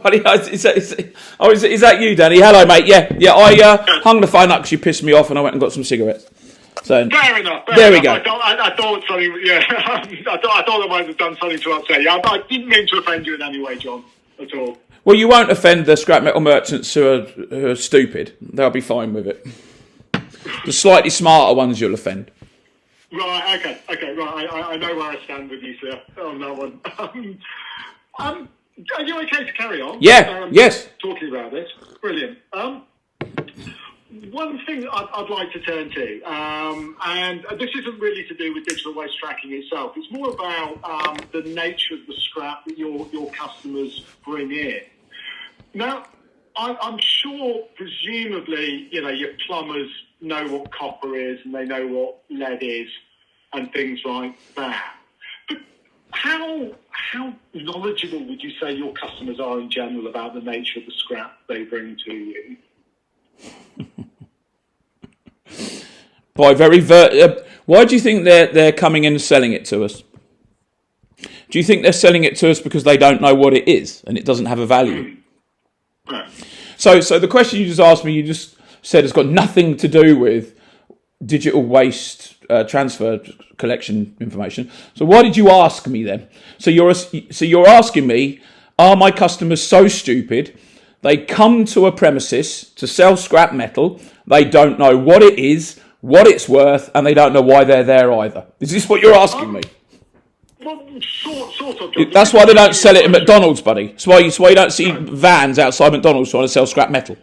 Is that you, Danny? Hello, mate. Yeah. I hung the phone up because you pissed me off, and I went and got some cigarettes. So fair enough. There we go. I thought something. Yeah, I thought I might have done something to upset you. I didn't mean to offend you in any way, John, at all. Well, you won't offend the scrap metal merchants who are stupid. They'll be fine with it. The slightly smarter ones you'll offend. Right. Okay. Right. I know where I stand with you, sir, on that one. Are you okay to carry on? Yeah. Yes. Talking about this. Brilliant. One thing I'd like to turn to, and this isn't really to do with digital waste tracking itself. It's more about the nature of the scrap that your customers bring in. Now, I'm sure, presumably, your plumbers know what copper is and they know what lead is and things like that. But how knowledgeable would you say your customers are in general about the nature of the scrap they bring to you? Why do you think they're coming in and selling it to us? Do you think they're selling it to us because they don't know what it is and it doesn't have a value? Right. So the question you just asked me, you just said it's got nothing to do with digital waste transfer collection information. So why did you ask me then? So you're asking me, are my customers so stupid they come to a premises to sell scrap metal, they don't know what it is, what it's worth, and they don't know why they're there either? Is this what you're asking me? Well, sort of. John. That's why they don't sell it at McDonald's, buddy. That's why you don't see vans outside McDonald's trying to sell scrap metal.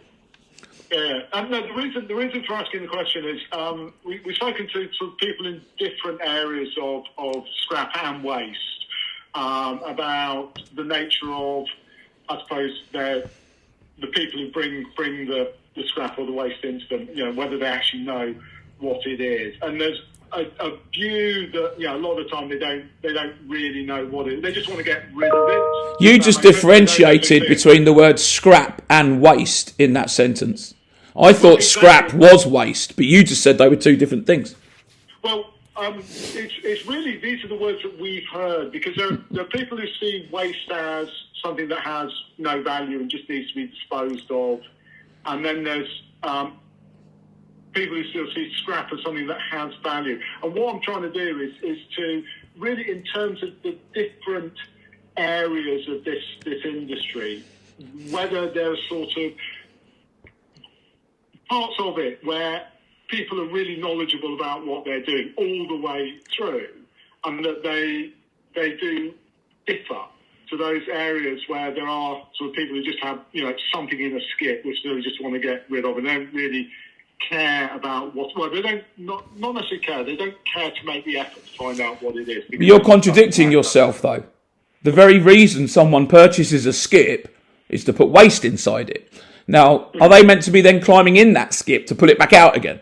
Yeah, and no, the reason for asking the question is we've spoken to sort of people in different areas of scrap and waste about the nature of, I suppose, the people who bring the scrap or the waste into them. Whether they actually know what it is, and there's a view that a lot of the time they don't really know what it is. They just want to get rid of it. You just differentiated between the word scrap and waste in that sentence. I thought scrap was waste, but you just said they were two different things. Well, it's really, these are the words that we've heard, because there are people who see waste as something that has no value and just needs to be disposed of, and then there's people who still see scrap as something that has value. And what I'm trying to do is to really, in terms of the different areas of this industry, whether there's sort of parts of it where people are really knowledgeable about what they're doing all the way through, and that they do differ to those areas where there are sort of people who just have something in a skip which they just want to get rid of and don't really care about they don't not necessarily care. They don't care to make the effort to find out what it is. You're contradicting yourself, though. The very reason someone purchases a skip is to put waste inside it. Now, are they meant to be then climbing in that skip to pull it back out again?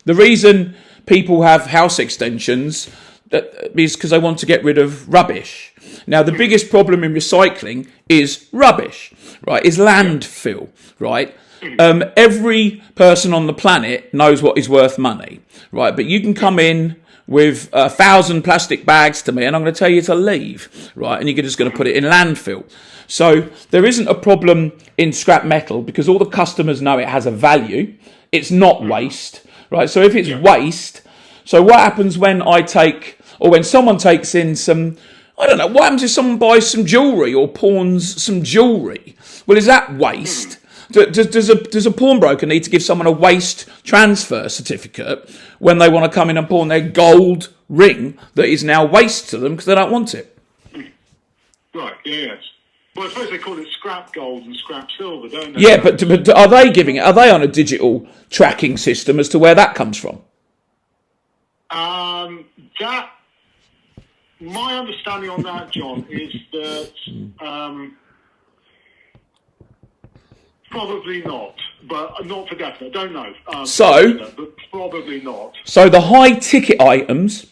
The reason people have house extensions is because they want to get rid of rubbish. Now, the biggest problem in recycling is rubbish, right? Is landfill, right? Every person on the planet knows what is worth money, right? But you can come in with 1,000 plastic bags to me and I'm going to tell you to leave, right? And you're just going to put it in landfill. So there isn't a problem in scrap metal because all the customers know it has a value. It's not waste, right? So if it's waste, so what happens when when someone takes in some, I don't know, what happens if someone buys some jewellery or pawns some jewellery? Well, is that waste? Does a pawnbroker need to give someone a waste transfer certificate when they want to come in and pawn their gold ring that is now waste to them because they don't want it? Right, yes. Well, I suppose they call it scrap gold and scrap silver, don't they? Yeah, but are they giving it? Are they on a digital tracking system as to where that comes from? My understanding on that, John, is that probably not, but not for definite. Don't know. But probably not. So the high ticket items,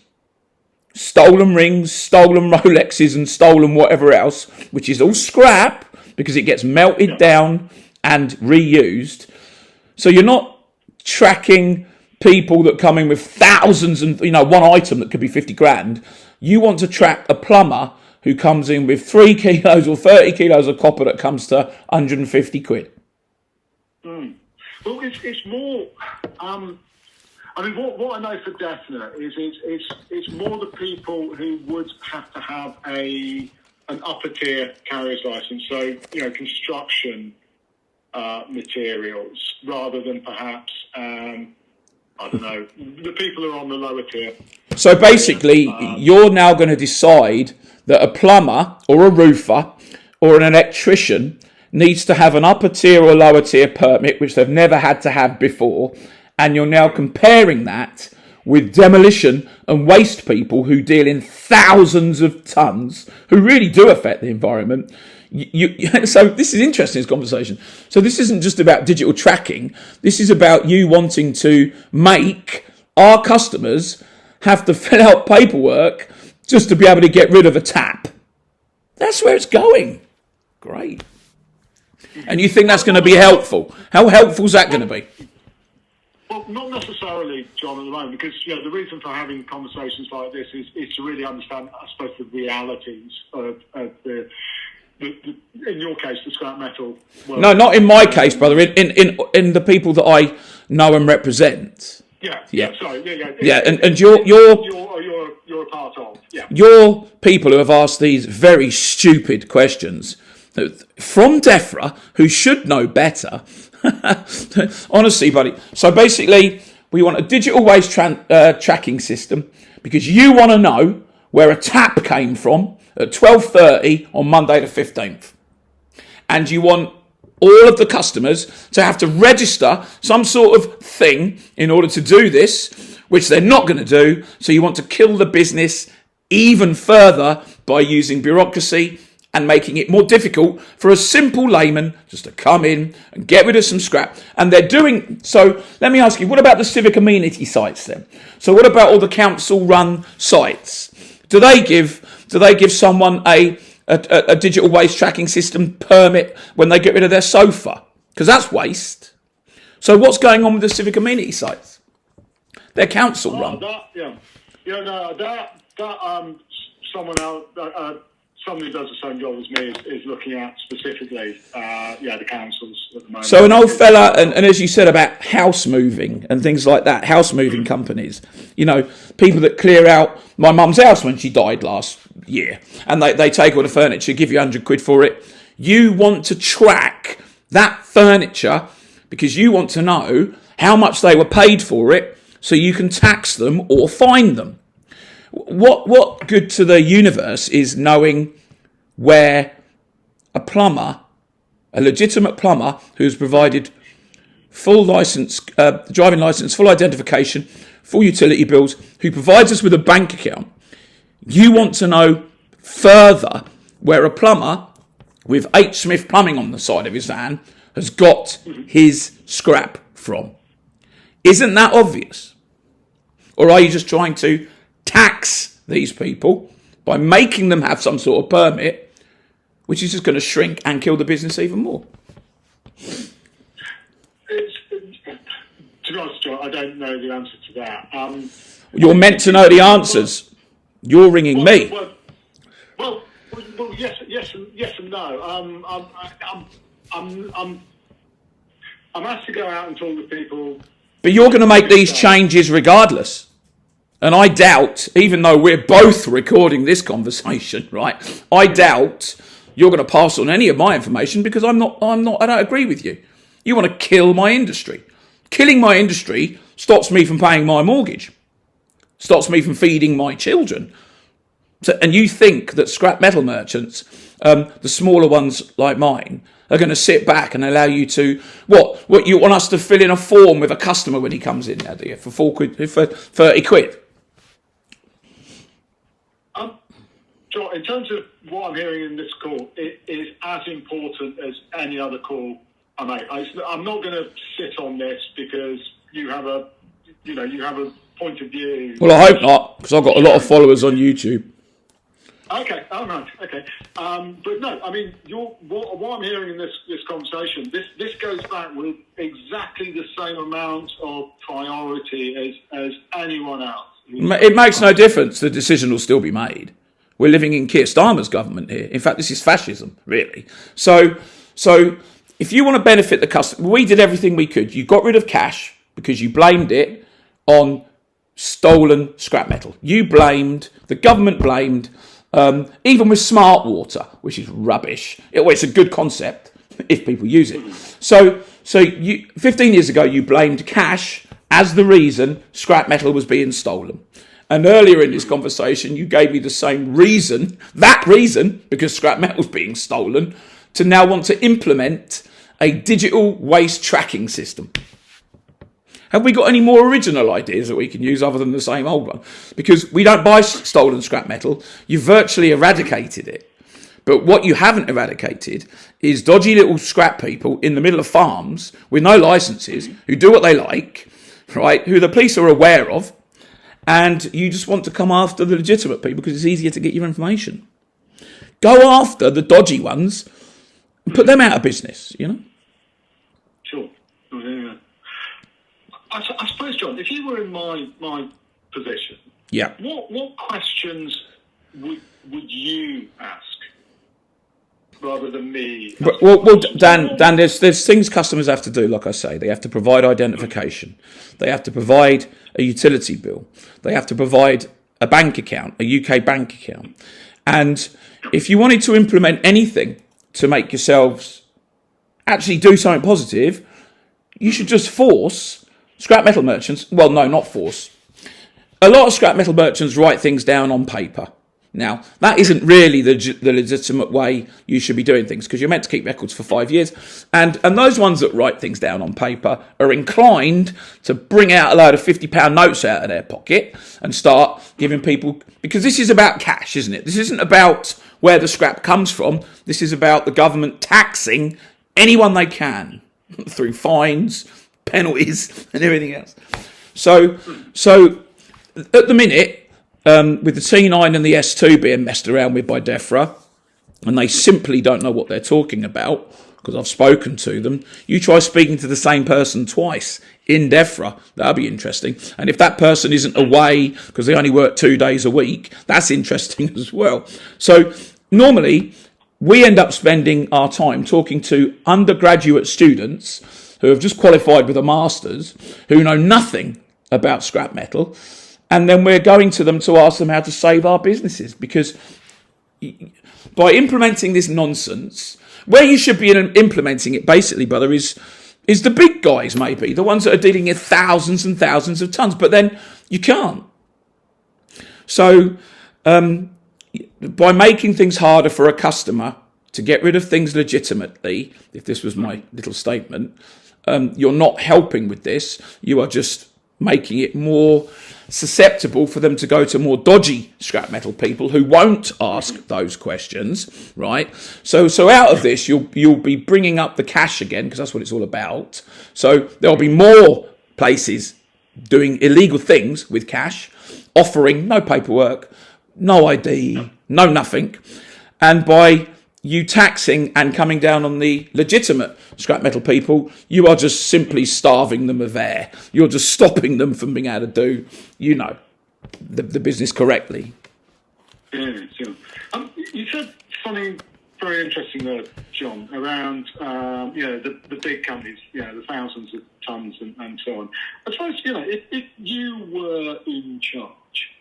stolen rings, stolen Rolexes, and stolen whatever else, which is all scrap because it gets melted down and reused. So you're not tracking people that come in with thousands and one item that could be 50 grand. You want to track a plumber who comes in with 3 kilos or 30 kilos of copper that comes to 150 quid? Well, it's more. I mean, what I know for definite is it's more the people who would have to have an upper tier carrier's license, so construction materials, rather than perhaps I don't know, the people who are on the lower tier. So basically, you're now going to decide that a plumber or a roofer or an electrician needs to have an upper tier or lower tier permit, which they've never had to have before, and you're now comparing that with demolition and waste people who deal in thousands of tons, who really do affect the environment. So this is interesting, this conversation. So this isn't just about digital tracking. This is about you wanting to make our customers have to fill out paperwork just to be able to get rid of a tap. That's where it's going. Great. And you think that's going to be helpful? How helpful is that going to be? Well, not necessarily, John, at the moment, because the reason for having conversations like this is to really understand, I suppose, the realities of the in your case, the scrap metal world. No, not in my case, brother. In the people that I know and represent. Yeah. Sorry. And you're a part of. Yeah. You're people who have asked these very stupid questions from Defra, who should know better. Honestly, buddy. So basically, we want a digital waste tracking system because you want to know where a tap came from at 12:30 on Monday the 15th. And you want all of the customers to have to register some sort of thing in order to do this, which they're not going to do. So you want to kill the business even further by using bureaucracy and making it more difficult for a simple layman just to come in and get rid of some scrap. And they're doing so. Let me ask you, what about the civic amenity sites then? So what about all the council run sites? Do they give someone a digital waste tracking system permit when they get rid of their sofa? Because that's waste. So what's going on with the civic amenity sites? They're council run. Someone else, someone who does the same job as me is looking at specifically, the councils at the moment. So an old fella, and as you said about house moving and things like that, house moving companies, people that clear out my mum's house when she died last year, and they take all the furniture, give you 100 quid for it. You want to track that furniture because you want to know how much they were paid for it so you can tax them or fine them. What good to the universe is knowing where a plumber, a legitimate plumber who's provided full license, driving license, full identification, full utility bills, who provides us with a bank account? You want to know further where a plumber with H. Smith Plumbing on the side of his van has got his scrap from. Isn't that obvious? Or are you just trying to tax these people by making them have some sort of permit, which is just going to shrink and kill the business even more? To be honest, John, I don't know the answer to that. You're meant to know the answers. You're ringing me. Well, yes and no. I'm asked to go out and talk with people. But you're going to make these changes regardless. And I doubt, even though we're both recording this conversation, right? I doubt you're going to pass on any of my information because I don't agree with you. You want to kill my industry. Killing my industry stops me from paying my mortgage, stops me from feeding my children. So, and you think that scrap metal merchants, the smaller ones like mine, are going to sit back and allow you to, what you want us to fill in a form with a customer when he comes in now, do you, for 4 quid, for 30 quid? John, in terms of what I'm hearing in this call, it is as important as any other call I make. I'm not going to sit on this because you have a point of view. Well, I hope not, because I've got a lot of followers on YouTube. Okay, right, okay. But no, I mean, what I'm hearing in this conversation, this goes back with exactly the same amount of priority as anyone else. It makes no difference. The decision will still be made. We're living in Keir Starmer's government here. In fact, this is fascism, really. So if you want to benefit the customer, we did everything we could. You got rid of cash because you blamed it on stolen scrap metal. The government blamed, even with smart water, which is rubbish. It's a good concept if people use it. So 15 years ago, you blamed cash as the reason scrap metal was being stolen. And earlier in this conversation, you gave me the same reason, because scrap metal was being stolen, to now want to implement a digital waste tracking system. Have we got any more original ideas that we can use other than the same old one? Because we don't buy stolen scrap metal. You've virtually eradicated it. But what you haven't eradicated is dodgy little scrap people in the middle of farms with no licenses who do what they like, right? Who the police are aware of. And you just want to come after the legitimate people because it's easier to get your information. Go after the dodgy ones and put them out of business, you know? Sure. Yeah. I suppose, John, if you were in my position, yeah, what questions would you ask rather than me? Well, Dan, there's things customers have to do. Like I say, they have to provide identification, they have to provide a utility bill, they have to provide a bank account, a UK bank account, and if you wanted to implement anything to make yourselves actually do something positive, you should just force scrap metal merchants, well, no, not force. A lot of scrap metal merchants write things down on paper. Now, that isn't really the legitimate way you should be doing things because you're meant to keep records for 5 years. And those ones that write things down on paper are inclined to bring out a load of £50 notes out of their pocket and start giving people... Because this is about cash, isn't it? This isn't about where the scrap comes from. This is about the government taxing anyone they can through fines, penalties and everything else. So at the minute, with the T9 and the S2 being messed around with by Defra, and they simply don't know what they're talking about, because I've spoken to them, you try speaking to the same person twice in Defra, that'll be interesting. And if that person isn't away because they only work 2 days a week, that's interesting as well. So normally, we end up spending our time talking to undergraduate students who have just qualified with a master's, who know nothing about scrap metal, and then we're going to them to ask them how to save our businesses. Because by implementing this nonsense, where you should be implementing it, basically, brother, is the big guys, maybe, the ones that are dealing in thousands and thousands of tons, but then you can't. So by making things harder for a customer to get rid of things legitimately, if this was my little statement, you're not helping with this. You are just making it more susceptible for them to go to more dodgy scrap metal people who won't ask those questions, right? So out of this, you'll be bringing up the cash again, because that's what it's all about. So there'll be more places doing illegal things with cash, offering no paperwork, no ID, no nothing. And by you taxing and coming down on the legitimate scrap metal people, you are just simply starving them of air. You're just stopping them from being able to do, the business correctly. Yeah, sure. You said something very interesting there, John, around the big companies, the thousands of tons and so on. I suppose if you were in charge,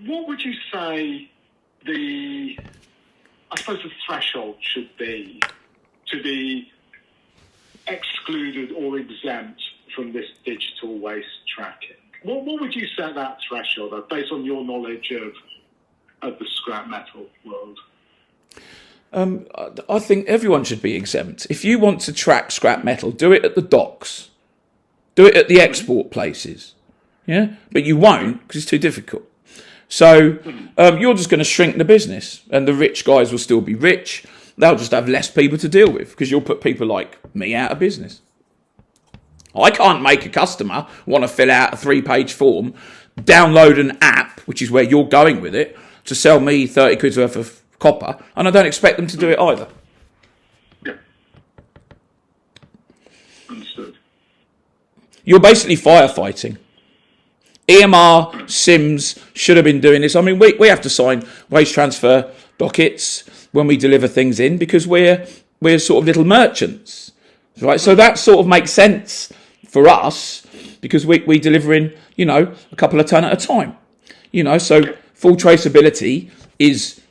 what would you say the threshold should be to be excluded or exempt from this digital waste tracking? What would you set that threshold at, based on your knowledge of the scrap metal world? I think everyone should be exempt. If you want to track scrap metal, do it at the docks. Do it at the export places. Yeah? But you won't, because it's too difficult. So you're just going to shrink the business, and the rich guys will still be rich. They'll just have less people to deal with, because you'll put people like me out of business. I can't make a customer want to fill out a 3-page form, download an app, which is where you're going with it, to sell me 30 quid's worth of copper, and I don't expect them to do it either. Yeah. Understood. You're basically firefighting. EMR, Sims should have been doing this. I mean, we have to sign waste transfer dockets when we deliver things in because we're sort of little merchants, right? So that sort of makes sense for us because we deliver in, a couple of ton at a time, so full traceability is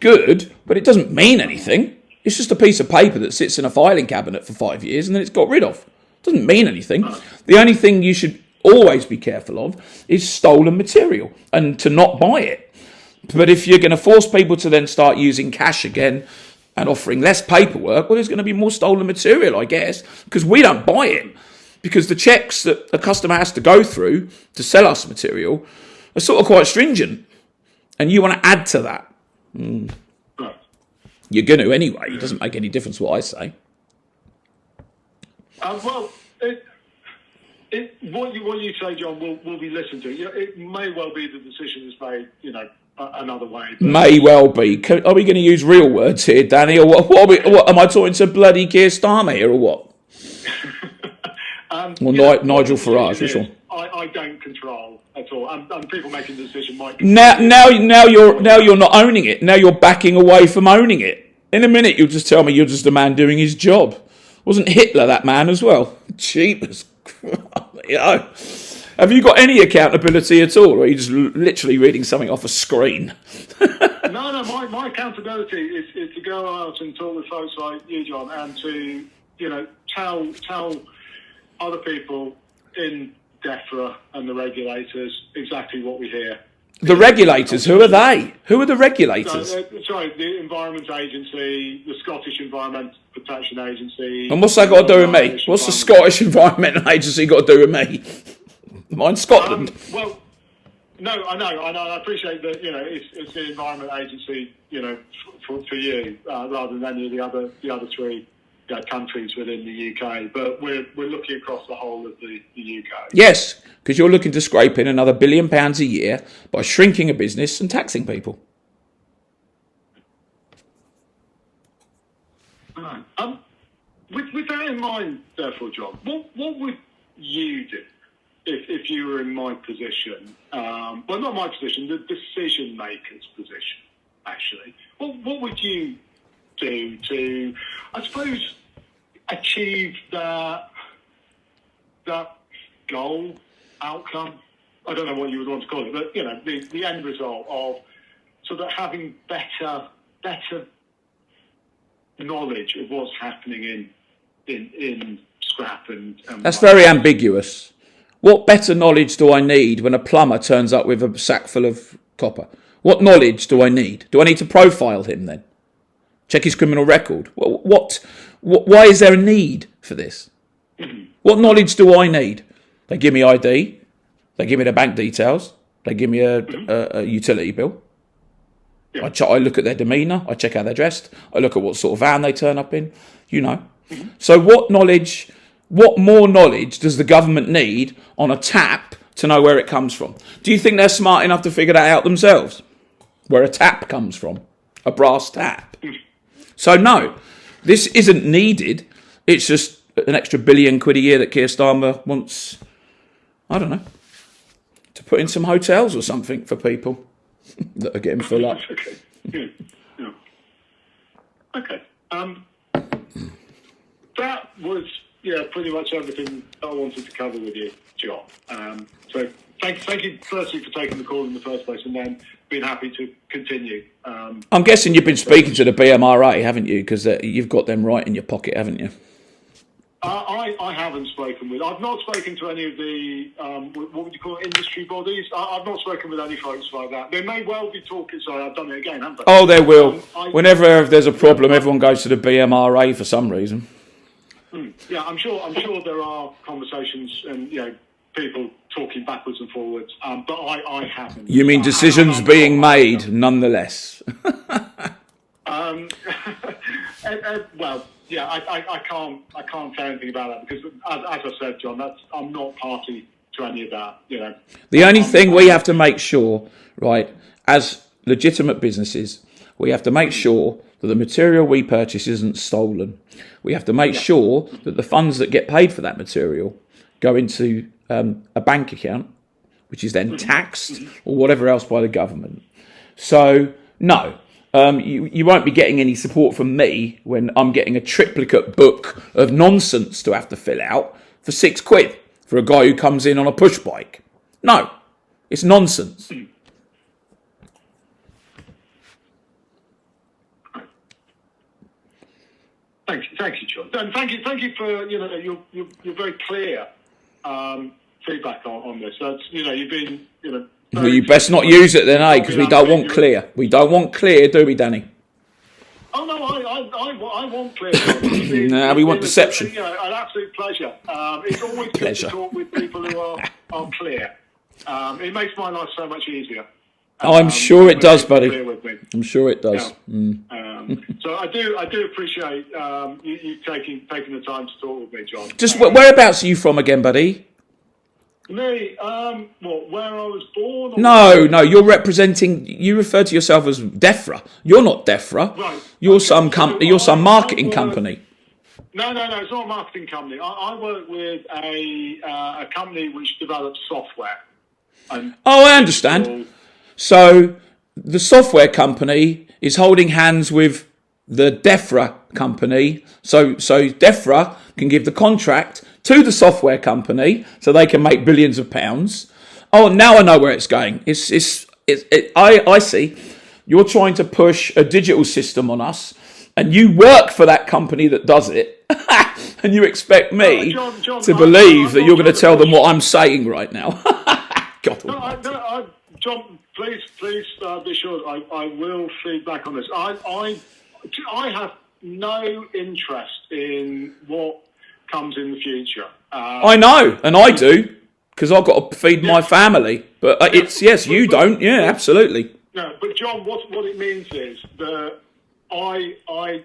good, but it doesn't mean anything. It's just a piece of paper that sits in a filing cabinet for 5 years and then it's got rid of. It doesn't mean anything. The only thing you should always be careful of is stolen material and to not buy it. But if you're going to force people to then start using cash again and offering less paperwork, well, there's going to be more stolen material, I guess, because we don't buy it. Because the checks that a customer has to go through to sell us material are sort of quite stringent. And you want to add to that. You're going to anyway. It doesn't make any difference what I say. Well, what you say, John, will be listened to. It may well be the decision is made, another way. But... May well be. Are we going to use real words here, Danny, or what am I talking to bloody Keir Starmer here, or what? Nigel Farage, which one? I don't control at all. And people making the decision might. Now you're not owning it. Now you're backing away from owning it. In a minute, you'll just tell me you're just a man doing his job. Wasn't Hitler that man as well? Jeepers. Have you got any accountability at all, or are you just literally reading something off a screen? No. My accountability is to go out and talk with folks like you, John, and to tell other people in Defra and the regulators exactly what we hear. The regulators, who are they? Who are the regulators? The Environment Agency, the Scottish Environment Protection Agency. And what's that got to do with me? What's the Scottish Environment Agency got to do with me? Mine's Scotland. Well, no, I know. I appreciate that. It's the Environment Agency. For you, rather than any of the other three countries within the UK. But we're looking across the whole of the UK. Yes, because you're looking to scrape in another £1 billion a year by shrinking a business and taxing people. Right. With that in mind, therefore, John, what would you do if you were in my position? Well, not my position, the decision maker's position, actually. What would you do to, I suppose, achieve that goal, outcome? I don't know what you would want to call it, but the end result of sort of having better knowledge of what's happening in scrap and that's very ambiguous. What better knowledge do I need when a plumber turns up with a sack full of copper? What knowledge do I need? Do I need to profile him then? Check his criminal record? Why is there a need for this? Mm-hmm. What knowledge do I need? They give me ID. They give me their bank details. They give me a utility bill. Yeah. I look at their demeanour. I check how they're dressed. I look at what sort of van they turn up in. Mm-hmm. So what more knowledge does the government need on a tap to know where it comes from? Do you think they're smart enough to figure that out themselves? Where a tap comes from? A brass tap? So no, this isn't needed. It's just an extra £1 billion a year that Keir Starmer wants, I don't know, to put in some hotels or something for people that are getting full up. Okay. Yeah. Okay. That was pretty much everything I wanted to cover with you, John. So thank you firstly for taking the call in the first place, and then being happy to continue. I'm guessing you've been speaking to the BMRA, haven't you? Because you've got them right in your pocket, haven't you? I haven't spoken with. I've not spoken to any of the what would you call it, industry bodies. I've not spoken with any folks like that. They may well be talking. Sorry, I've done it again, haven't I? Oh, they will. Whenever there's a problem, everyone goes to the BMRA for some reason. Yeah, I'm sure there are conversations and people talking backwards and forwards. But I haven't. You mean decisions being made, nonetheless? Well. Yeah, I can't say anything about that because, as I said, John, I'm not party to any of that. The only thing we have to make sure, right, as legitimate businesses, we have to make sure that the material we purchase isn't stolen. We have to make sure that the funds that get paid for that material go into a bank account which is then taxed or whatever else by the government. So, no, you won't be getting any support from me when I'm getting a triplicate book of nonsense to have to fill out for £6 for a guy who comes in on a push bike. No, it's nonsense. Thank you, John. And thank you for your very clear feedback on this. That's you've been Well, you best not use it then, because we don't want clear. We don't want clear, do we, Danny? Oh no, I want clear. Nah, we want deception. An absolute pleasure. It's always good to talk with people who are clear. It makes my life so much easier. I'm sure it does, buddy. I'm sure it does. Yeah. So I do appreciate you taking the time to talk with me, John. Just whereabouts are you from again, buddy? Me, where I was born? No, you're representing. You refer to yourself as Defra. You're not Defra. Right. You're some company. You're some marketing company. No, it's not a marketing company. I work with a company which develops software. I understand. So the software company is holding hands with the Defra company. So Defra can give the contract to the software company so they can make billions of pounds. Oh, now I know where it's going. I see. You're trying to push a digital system on us, and you work for that company that does it, and you expect me to believe that you're going to tell them what I'm saying right now. God. John, please be sure I will feed back on this. I have no interest in what comes in the future. I know, and I do, because I've got to feed my family. But you don't. Yeah, absolutely. No, but John, what it means is that I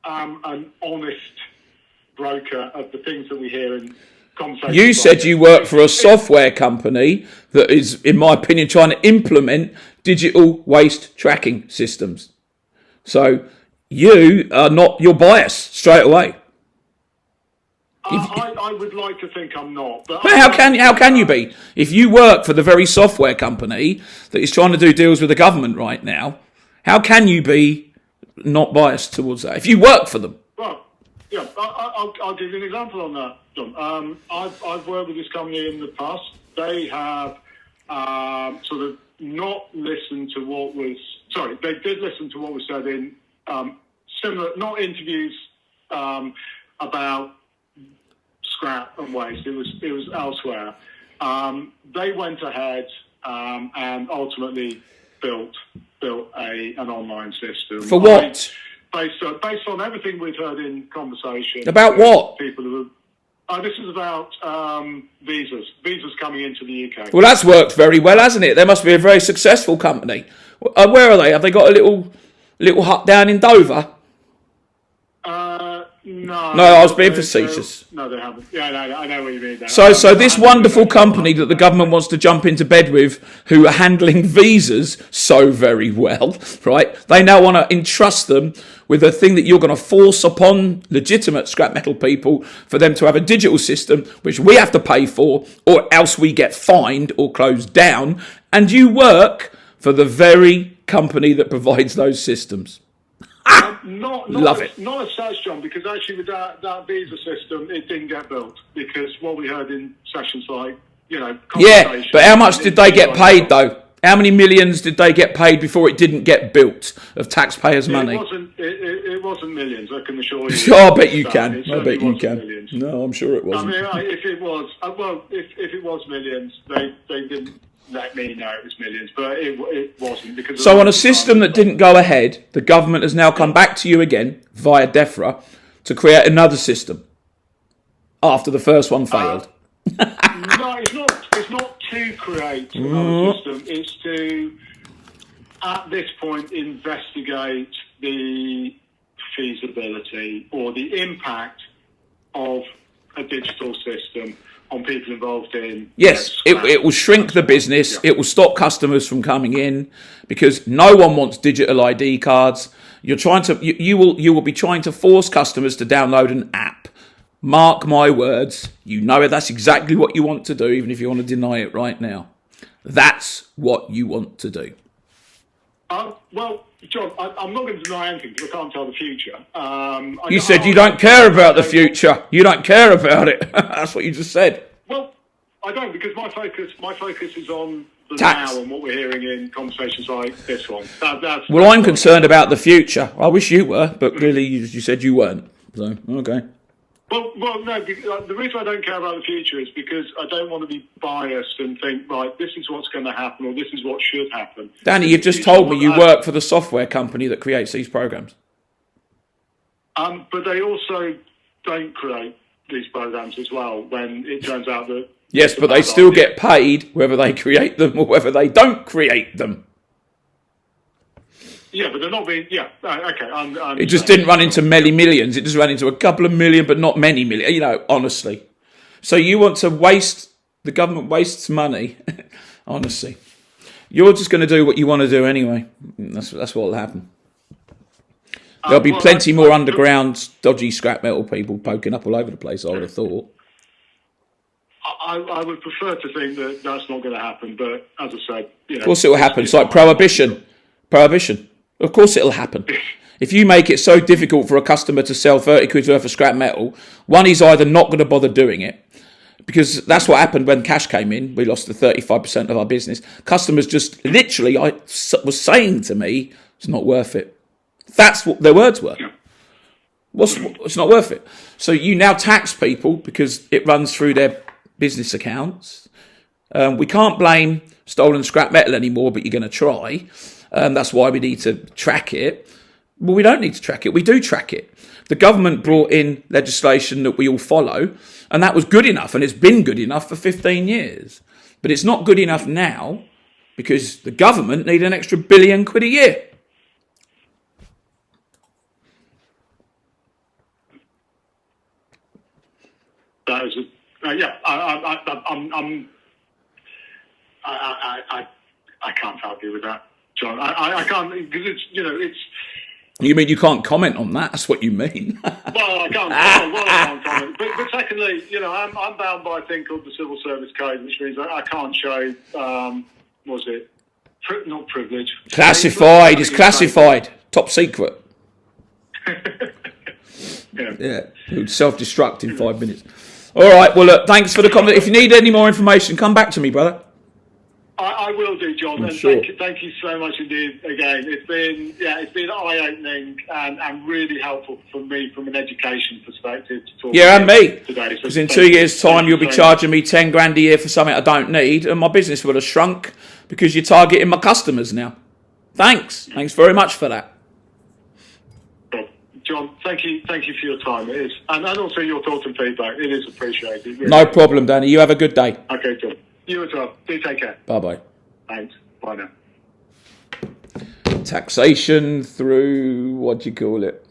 am an honest broker of the things that we hear in conversations. You said you work for a software company that is, in my opinion, trying to implement digital waste tracking systems. So you're biased straight away. I would like to think I'm not. But how can you be? If you work for the very software company that is trying to do deals with the government right now, how can you be not biased towards that? If you work for them. Well, yeah, I'll give you an example on that, John. I've worked with this company in the past. They have sort of not listened to what was... Sorry, they did listen to what was said in similar... Not interviews about scrap and waste. It was elsewhere. They went ahead and ultimately built an online system. For what? Based on everything we've heard in conversation. About what? People who. This is about visas coming into the UK. Well, that's worked very well, hasn't it? They must be a very successful company. Where are they? Have they got a little hut down in Dover? No, I was being facetious. No, they haven't. Yeah, no, I know what you mean. So this wonderful company that the government wants to jump into bed with, who are handling visas so very well, right? They now want to entrust them with a thing that you're going to force upon legitimate scrap metal people for them to have a digital system, which we have to pay for, or else we get fined or closed down. And you work for the very company that provides those systems. Love it. Not as such, John, because actually with that visa system, it didn't get built. Because what we heard in sessions like, yeah, but how much did they get paid though? How many millions did they get paid before it didn't get built of taxpers' money? It wasn't millions, I can assure you. I bet you can. I bet you can. Millions. No, I'm sure it wasn't. I mean, if it was, if it was millions, they didn't let me know it was millions, but it wasn't. Because so on a system that didn't go ahead, the government has now come back to you again via Defra to create another system after the first one failed. No, it's not to create another system. It's to, at this point, investigate the feasibility or the impact of a digital system on people involved in... Yes, it will shrink the business. Yeah. It will stop customers from coming in because no one wants digital ID cards. You're trying to you will be trying to force customers to download an app. Mark my words. You know it. That's exactly what you want to do, even if you want to deny it right now. That's what you want to do. Well, John, I'm not going to deny anything because I can't tell the future. You said you don't care about the future. You don't care about it. That's what you just said. Well, I don't, because my focus is on the Tax. now and what we're hearing in conversations like this one. Well, I'm concerned about the future. I wish you were, but clearly you said you weren't. So, okay. Well, no. The reason I don't care about the future is because I don't want to be biased and think, right, this is what's going to happen or this is what should happen. Danny, you've just told me you work for the software company that creates these programs. But they also don't create these programs as well when it turns out that... Yes, but they still get paid whether they create them or whether they don't create them. Yeah, but they're not being... Yeah, okay. It just didn't run into many millions. It just ran into a couple of million, but not many million, you know, honestly. So you want to waste... The government wastes money. Honestly. You're just going to do what you want to do anyway. That's what will happen. There'll be plenty more underground, dodgy scrap metal people poking up all over the place, I would have thought. I would prefer to think that that's not going to happen, but as I said... Of course it will happen. It's like prohibition. Prohibition. Of course it'll happen. If you make it so difficult for a customer to sell 30 quid worth of scrap metal, one, he's either not going to bother doing it, because that's what happened when cash came in. We lost the 35% of our business. Customers just literally was saying to me, it's not worth it. That's what their words were. It's not worth it. So you now tax people because it runs through their business accounts. We can't blame stolen scrap metal anymore, but you're going to try. That's why we need to track it. Well, we don't need to track it. We do track it. The government brought in legislation that we all follow, and that was good enough, and it's been good enough for 15 years. But it's not good enough now because the government need an extra £1 billion a year. That is I can't argue with that, John. I can't, because it's. You mean you can't comment on that? That's what you mean. Well, I can't comment. But secondly, I'm bound by a thing called the Civil Service Code, which means I can't show, not privilege. Classified. It's classified. Top secret. Yeah. It would self-destruct in 5 minutes. All right. Well, look, thanks for the comment. If you need any more information, come back to me, brother. I will do, John, and sure. thank you so much indeed. Again, it's been eye-opening and really helpful for me from an education perspective to talk. Yeah, and me. Today, because in 2 years' time, you'll be charging me 10 grand a year for something I don't need, and my business will have shrunk because you're targeting my customers now. Thanks very much for that. John, thank you for your time. It is, and also your thoughts and feedback. It is appreciated. Really. No problem, Danny. You have a good day. Okay, John. You as well. Do take care. Bye-bye. Thanks. Bye now. Taxation through, what do you call it?